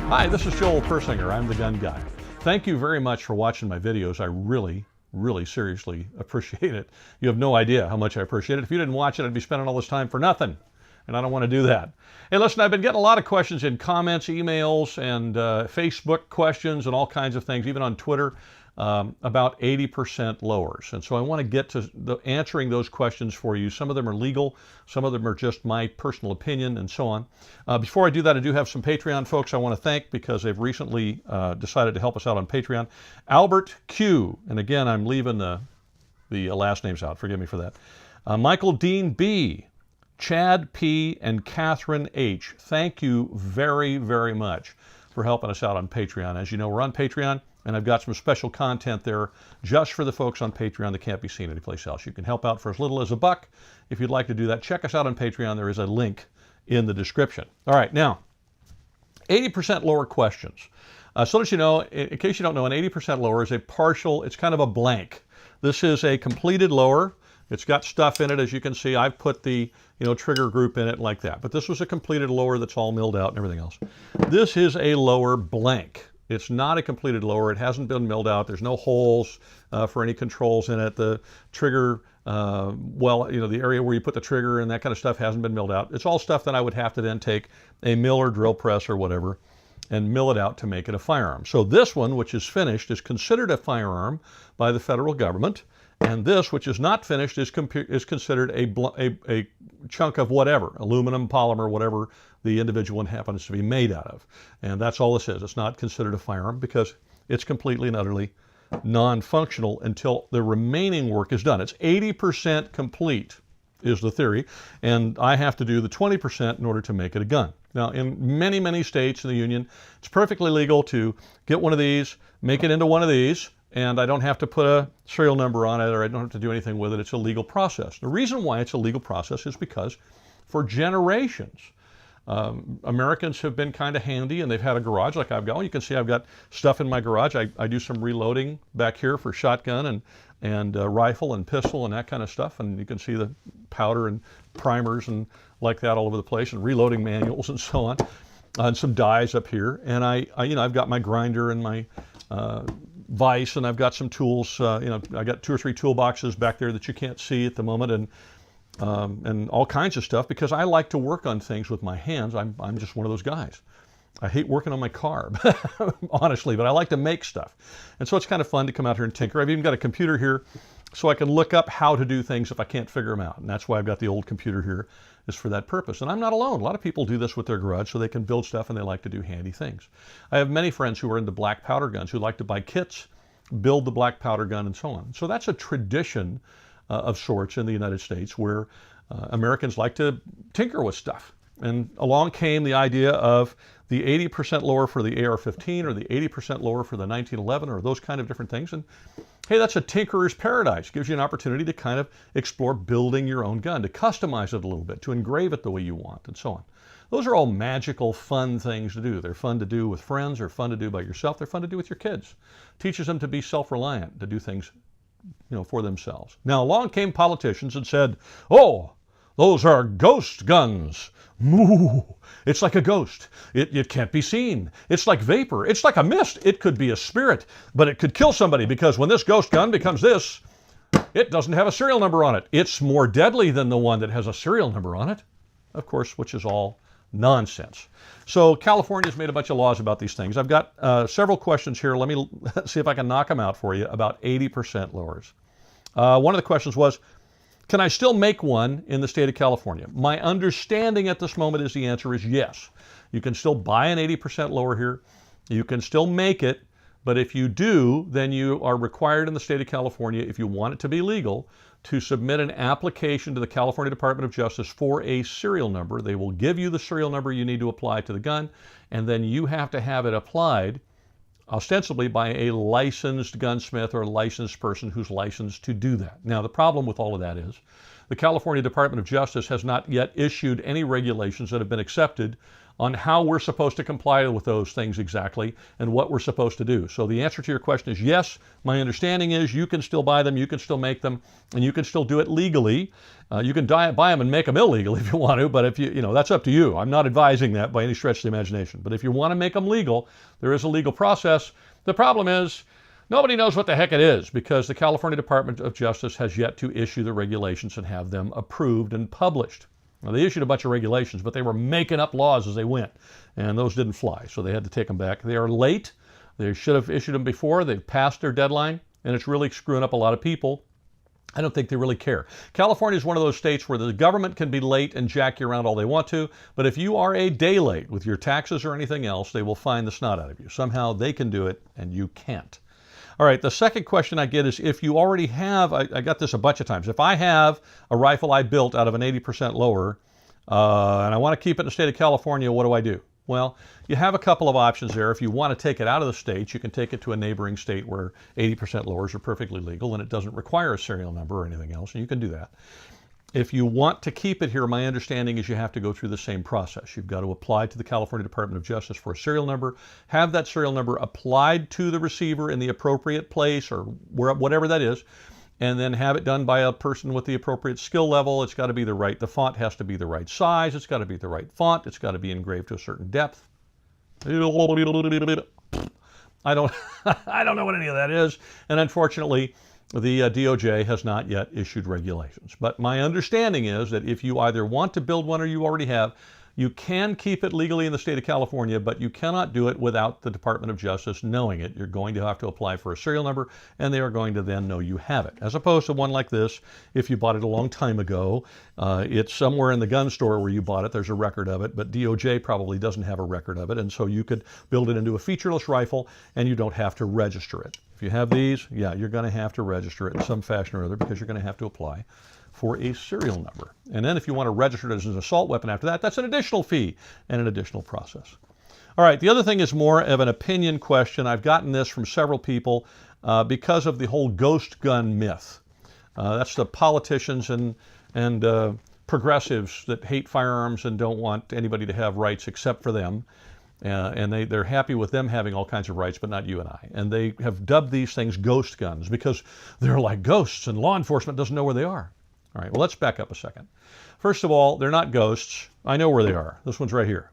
Hi, this is Joel Persinger. I'm the Gun Guy. Thank you very much for watching my videos. I really seriously appreciate it. You have no idea how much I appreciate it. If you didn't watch it, I'd be spending all this time for nothing. And I don't want to do that. Hey, listen, I've been getting a lot of questions in comments, emails, and Facebook questions and all kinds of things, even on Twitter, about 80% lowers. And so I want to get to answering those questions for you. Some of them are legal, some of them are just my personal opinion, and so on. Before I do that, I do have some Patreon folks I want to thank because they've recently decided to help us out on Patreon. Albert Q, and again, I'm leaving the last names out. Forgive me for that. Michael Dean B, Chad P, and Catherine H. Thank you very much for helping us out on Patreon. As you know, we're on Patreon, and I've got some special content there just for the folks on Patreon that can't be seen anyplace else. You can help out for as little as $1 if you'd like to do that. Check us out on Patreon. There is a link in the description. All right, now, 80% lower questions. So that you know, in case you don't know, an 80% lower is a partial, it's kind of a blank. This is a completed lower. It's got stuff in it, as you can see. I've put the trigger group in it like that. But this was a completed lower that's all milled out and everything else. This is a lower blank. It's not a completed lower. It hasn't been milled out. There's no holes for any controls in it. The trigger, the area where you put the trigger and that kind of stuff hasn't been milled out. It's all stuff that I would have to then take a mill or drill press or whatever and mill it out to make it a firearm. So this one, which is finished, is considered a firearm by the federal government. And this, which is not finished, is considered a chunk of whatever, aluminum, polymer, whatever the individual one happens to be made out of. And that's all this is. It's not considered a firearm because it's completely and utterly non-functional until the remaining work is done. It's 80% complete is the theory, and I have to do the 20% in order to make it a gun. Now, in many states in the Union, it's perfectly legal to get one of these, make it into one of these, and I don't have to put a serial number on it, or I don't have to do anything with it. It's a legal process. The reason why it's a legal process is because for generations, Americans have been kind of handy, and they've had a garage like I've got. You can see I've got stuff in my garage. I do some reloading back here for shotgun and rifle and pistol and that kind of stuff. And you can see the powder and primers and like that all over the place, and reloading manuals and so on, and some dies up here. And I've got my grinder and my vise, and I've got some tools. I got 2 or 3 toolboxes back there that you can't see at the moment, and all kinds of stuff because I like to work on things with my hands. I'm just one of those guys. I hate working on my car, honestly, but I like to make stuff. And so it's kind of fun to come out here and tinker. I've even got a computer here so I can look up how to do things if I can't figure them out. And that's why I've got the old computer here, is for that purpose. And I'm not alone. A lot of people do this with their garage so they can build stuff and they like to do handy things. I have many friends who are into black powder guns who like to buy kits, build the black powder gun, and so on. So that's a tradition of sorts in the United States where Americans like to tinker with stuff. And along came the idea of the 80% lower for the AR-15 or the 80% lower for the 1911 or those kind of different things. And hey, that's a tinkerer's paradise. It gives you an opportunity to kind of explore building your own gun, to customize it a little bit, to engrave it the way you want, and so on. Those are all magical, fun things to do. They're fun to do with friends, they're fun to do by yourself, they're fun to do with your kids. Teaches them to be self-reliant, to do things for themselves. Now, along came politicians and said, oh, those are ghost guns. Moo. It's like a ghost. It can't be seen. It's like vapor. It's like a mist. It could be a spirit, but it could kill somebody because when this ghost gun becomes this, it doesn't have a serial number on it. It's more deadly than the one that has a serial number on it, of course, which is all nonsense. So California's made a bunch of laws about these things. I've got several questions here. Let me see if I can knock them out for you about 80% lowers. One of the questions was, can I still make one in the state of California? My understanding at this moment is the answer is yes. You can still buy an 80% lower here. You can still make it, but if you do, then you are required in the state of California, if you want it to be legal, to submit an application to the California Department of Justice for a serial number. They will give you the serial number you need to apply to the gun, and then you have to have it applied ostensibly by a licensed gunsmith or a licensed person who's licensed to do that. Now, the problem with all of that is the California Department of Justice has not yet issued any regulations that have been accepted on how we're supposed to comply with those things exactly and what we're supposed to do. So the answer to your question is yes. My understanding is you can still buy them, you can still make them, and you can still do it legally. You can buy them and make them illegal if you want to, but if you know, that's up to you. I'm not advising that by any stretch of the imagination. But if you want to make them legal, there is a legal process. The problem is nobody knows what the heck it is because the California Department of Justice has yet to issue the regulations and have them approved and published. Now, they issued a bunch of regulations, but they were making up laws as they went, and those didn't fly, so they had to take them back. They are late. They should have issued them before. They've passed their deadline, and it's really screwing up a lot of people. I don't think they really care. California is one of those states where the government can be late and jack you around all they want to, but if you are a day late with your taxes or anything else, they will find the snot out of you. Somehow they can do it, and you can't. All right, the second question I get is if you already have, I got this a bunch of times, if I have a rifle I built out of an 80% lower and I want to keep it in the state of California, what do I do? Well, you have a couple of options there. If you want to take it out of the state, you can take it to a neighboring state where 80% lowers are perfectly legal and it doesn't require a serial number or anything else, and you can do that. If you want to keep it here, my understanding is you have to go through the same process. You've got to apply to the California Department of Justice for a serial number, have that serial number applied to the receiver in the appropriate place or whatever that is, and then have it done by a person with the appropriate skill level. It's got to be the font has to be the right size, it's got to be the right font, it's got to be engraved to a certain depth. I don't know what any of that is, and unfortunately, the DOJ has not yet issued regulations. But my understanding is that if you either want to build one or you already have, you can keep it legally in the state of California, but you cannot do it without the Department of Justice knowing it. You're going to have to apply for a serial number, and they are going to then know you have it. As opposed to one like this, if you bought it a long time ago, it's somewhere in the gun store where you bought it, there's a record of it, but DOJ probably doesn't have a record of it, and so you could build it into a featureless rifle, and you don't have to register it. If you have these, yeah, you're going to have to register it in some fashion or other because you're going to have to apply for a serial number. And then if you want to register it as an assault weapon after that, that's an additional fee and an additional process. All right, the other thing is more of an opinion question. I've gotten this from several people because of the whole ghost gun myth. That's the politicians and progressives that hate firearms and don't want anybody to have rights except for them. And they're happy with them having all kinds of rights, but not you and I. And they have dubbed these things ghost guns because they're like ghosts and law enforcement doesn't know where they are. All right, well, let's back up a second. First of all, they're not ghosts. I know where they are. This one's right here.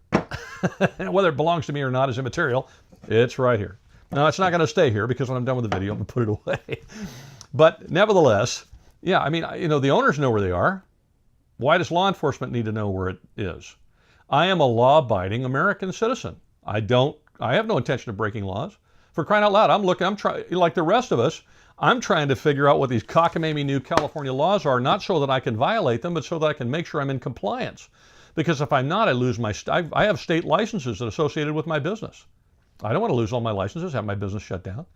Whether it belongs to me or not is immaterial. It's right here. Now, it's not going to stay here because when I'm done with the video, I'm going to put it away. But nevertheless, yeah, I mean, you know, the owners know where they are. Why does law enforcement need to know where it is? I am a law-abiding American citizen. I have no intention of breaking laws. For crying out loud, I'm trying, like the rest of us, I'm trying to figure out what these cockamamie new California laws are, not so that I can violate them, but so that I can make sure I'm in compliance. Because if I'm not, I lose I have state licenses that are associated with my business. I don't want to lose all my licenses, have my business shut down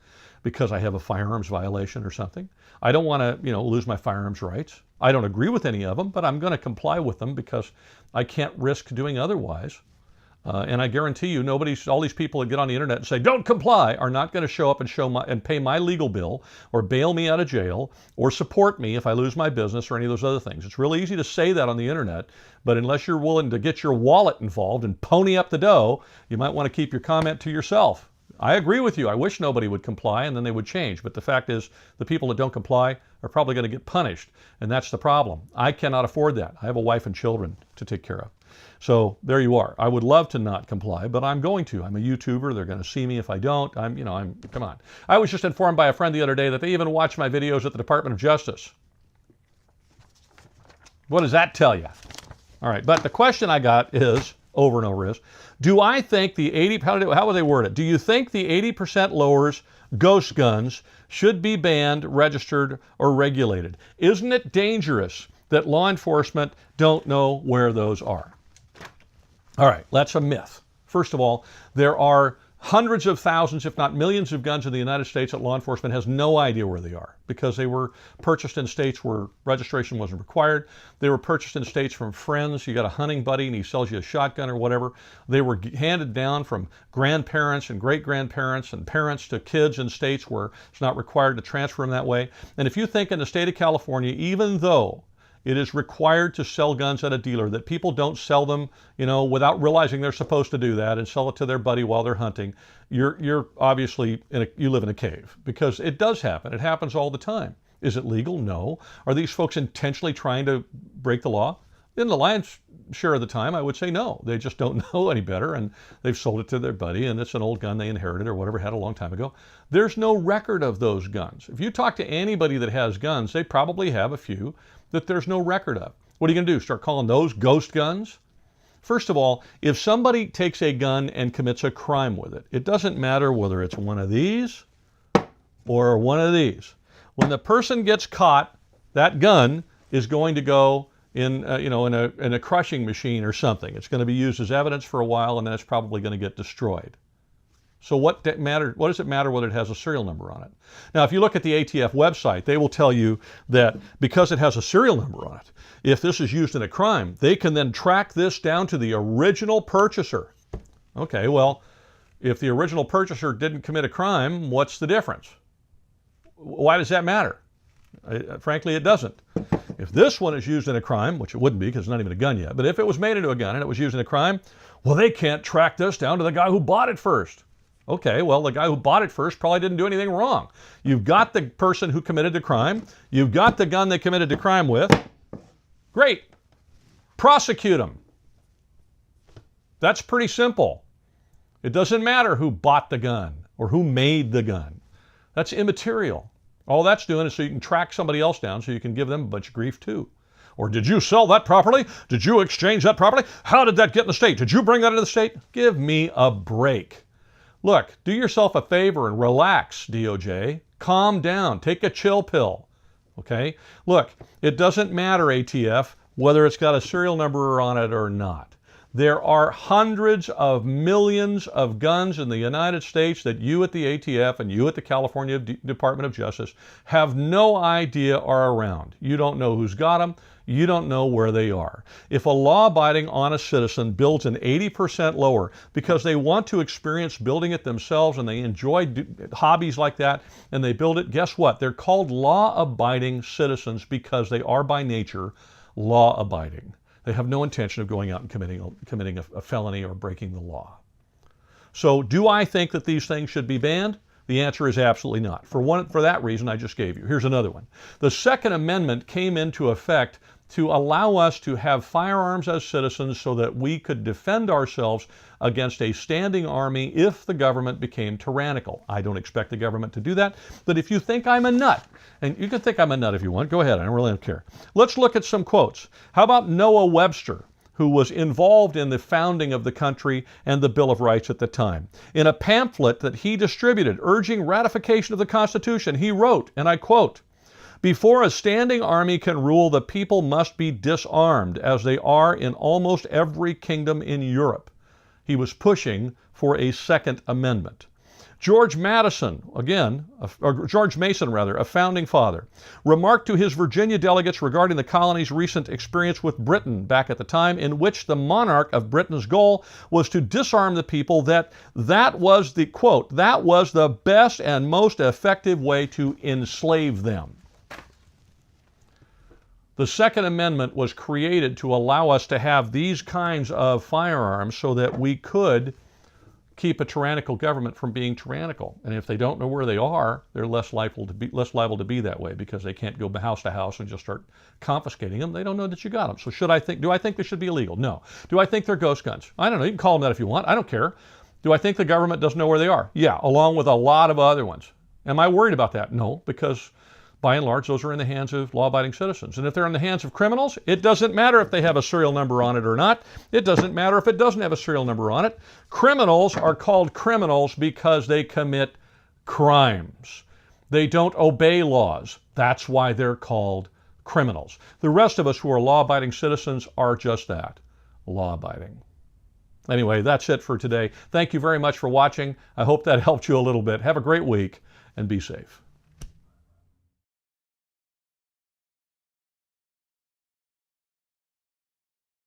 because I have a firearms violation or something. I don't want to, lose my firearms rights. I don't agree with any of them, but I'm going to comply with them because I can't risk doing otherwise. And I guarantee you, all these people that get on the internet and say, don't comply, are not going to show up and pay my legal bill or bail me out of jail or support me if I lose my business or any of those other things. It's really easy to say that on the internet, but unless you're willing to get your wallet involved and pony up the dough, you might want to keep your comment to yourself. I agree with you. I wish nobody would comply and then they would change. But the fact is, the people that don't comply are probably going to get punished. And that's the problem. I cannot afford that. I have a wife and children to take care of. So there you are. I would love to not comply, but I'm going to. I'm a YouTuber. They're going to see me if I don't. Come on. I was just informed by a friend the other day that they even watch my videos at the Department of Justice. What does that tell you? All right. But the question I got is, over and over is, do I think the 80, how would they word it? Do you think the 80% lowers, ghost guns, should be banned, registered, or regulated? Isn't it dangerous that law enforcement don't know where those are? All right, that's a myth. First of all, there are hundreds of thousands, if not millions of guns in the United States that law enforcement has no idea where they are because they were purchased in states where registration wasn't required. They were purchased in states from friends. You got a hunting buddy and he sells you a shotgun or whatever. They were handed down from grandparents and great-grandparents and parents to kids in states where it's not required to transfer them that way. And if you think in the state of California, even though it is required to sell guns at a dealer, that people don't sell them, without realizing they're supposed to do that and sell it to their buddy while they're hunting, you're obviously, you live in a cave, because it does happen. It happens all the time. Is it legal? No. Are these folks intentionally trying to break the law? In the lion's share of the time, I would say no. They just don't know any better, and they've sold it to their buddy, and it's an old gun they inherited or whatever, had a long time ago. There's no record of those guns. If you talk to anybody that has guns, they probably have a few that there's no record of. What are you going to do? Start calling those ghost guns? First of all, if somebody takes a gun and commits a crime with it, it doesn't matter whether it's one of these or one of these. When the person gets caught, that gun is going to go in a crushing machine or something. It's going to be used as evidence for a while, and then it's probably going to get destroyed. So what does it matter whether it has a serial number on it? Now, if you look at the ATF website, they will tell you that because it has a serial number on it, if this is used in a crime, they can then track this down to the original purchaser. Okay, well, if the original purchaser didn't commit a crime, what's the difference? Why does that matter? Frankly, it doesn't. If this one is used in a crime, which it wouldn't be because it's not even a gun yet, but if it was made into a gun and it was used in a crime, well, they can't track this down to the guy who bought it first. Okay, well, the guy who bought it first probably didn't do anything wrong. You've got the person who committed the crime. You've got the gun they committed the crime with. Great. Prosecute them. That's pretty simple. It doesn't matter who bought the gun or who made the gun. That's immaterial. All that's doing is so you can track somebody else down so you can give them a bunch of grief too. Or did you sell that properly? Did you exchange that properly? How did that get in the state? Did you bring that into the state? Give me a break. Look, do yourself a favor and relax, DOJ. Calm down. Take a chill pill. Okay? Look, it doesn't matter, ATF, whether it's got a serial number on it or not. There are hundreds of millions of guns in the United States that you at the ATF and you at the California Department of Justice have no idea are around. You don't know who's got them. You don't know where they are. If a law-abiding, honest citizen builds an 80% lower because they want to experience building it themselves and they enjoy hobbies like that and they build it, guess what? They're called law-abiding citizens because they are by nature law-abiding. They have no intention of going out and committing a felony or breaking the law. So do I think that these things should be banned? The answer is absolutely not. For that reason I just gave you. Here's another one. The Second Amendment came into effect to allow us to have firearms as citizens so that we could defend ourselves against a standing army if the government became tyrannical. I don't expect the government to do that, but if you think I'm a nut, and you can think I'm a nut if you want, go ahead, I really don't care. Let's look at some quotes. How about Noah Webster, who was involved in the founding of the country and the Bill of Rights at the time? In a pamphlet that he distributed urging ratification of the Constitution, he wrote, and I quote, "Before a standing army can rule, the people must be disarmed, as they are in almost every kingdom in Europe." He was pushing for a Second Amendment. George Mason, a founding father, remarked to his Virginia delegates regarding the colony's recent experience with Britain back at the time, in which the monarch of Britain's goal was to disarm the people, that was the, quote, "that was the best and most effective way to enslave them." The Second Amendment was created to allow us to have these kinds of firearms so that we could keep a tyrannical government from being tyrannical. And if they don't know where they are, they're less liable to be that way, because they can't go house to house and just start confiscating them. They don't know that you got them. So do I think they should be illegal? No. Do I think they're ghost guns? I don't know. You can call them that if you want. I don't care. Do I think the government doesn't know where they are? Yeah, along with a lot of other ones. Am I worried about that? No, because by and large, those are in the hands of law-abiding citizens. And if they're in the hands of criminals, it doesn't matter if they have a serial number on it or not. It doesn't matter if it doesn't have a serial number on it. Criminals are called criminals because they commit crimes. They don't obey laws. That's why they're called criminals. The rest of us who are law-abiding citizens are just that, law-abiding. Anyway, that's it for today. Thank you very much for watching. I hope that helped you a little bit. Have a great week and be safe.